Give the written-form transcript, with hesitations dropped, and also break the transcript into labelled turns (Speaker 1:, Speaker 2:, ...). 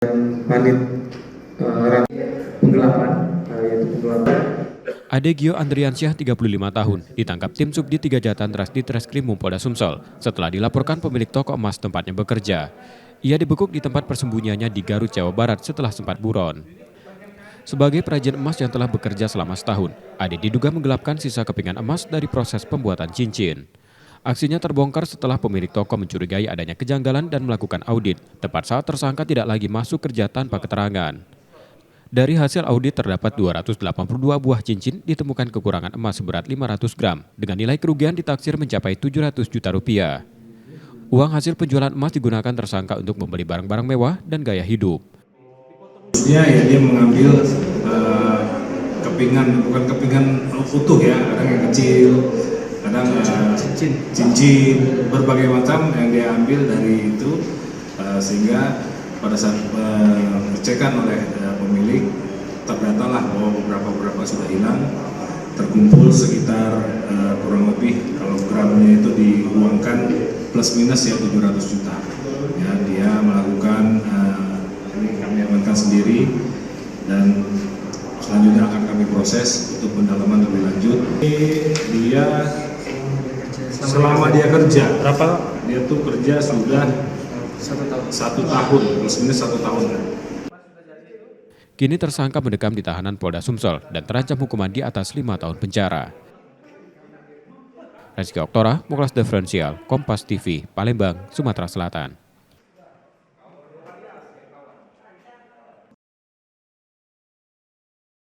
Speaker 1: Panit penggelapan, yaitu penggelapan.
Speaker 2: Ade Gio Andriansyah, 35 tahun, ditangkap tim Subdit 3 Jatantras di Treskrimum Polda Sumsel setelah dilaporkan pemilik toko emas tempatnya bekerja. Ia dibekuk di tempat persembunyiannya di Garut, Jawa Barat setelah sempat buron. Sebagai perajin emas yang telah bekerja selama setahun, Ade diduga menggelapkan sisa kepingan emas dari proses pembuatan cincin. Aksinya terbongkar setelah pemilik toko mencurigai adanya kejanggalan dan melakukan audit, tepat saat tersangka tidak lagi masuk kerja tanpa keterangan. Dari hasil audit terdapat 282 buah cincin ditemukan kekurangan emas seberat 500 gram dengan nilai kerugian ditaksir mencapai 700 juta rupiah. Uang hasil penjualan emas digunakan tersangka untuk membeli barang-barang mewah dan gaya hidup.
Speaker 3: Dia mengambil kepingan, bukan kepingan utuh ya, kadang yang kecil, kadang cincin, berbagai macam yang dia ambil dari itu, sehingga pada saat pengecekan oleh pemilik terdatalah bahwa beberapa sudah hilang, terkumpul sekitar kurang lebih kalau gramnya itu diuangkan plus minus ya 700 juta. Ya, dia melakukan ini kami amankan sendiri dan selanjutnya akan kami proses untuk pendalaman lebih lanjut. Dia selama dia kerja, dia tuh kerja sudah 1 tahun, plus minus 1 tahun.
Speaker 2: Kini tersangka mendekam di tahanan Polda Sumsel dan terancam hukuman di atas 5 tahun penjara. Rizky Oktora, Muklas Diferensial, Kompas TV, Palembang, Sumatera Selatan.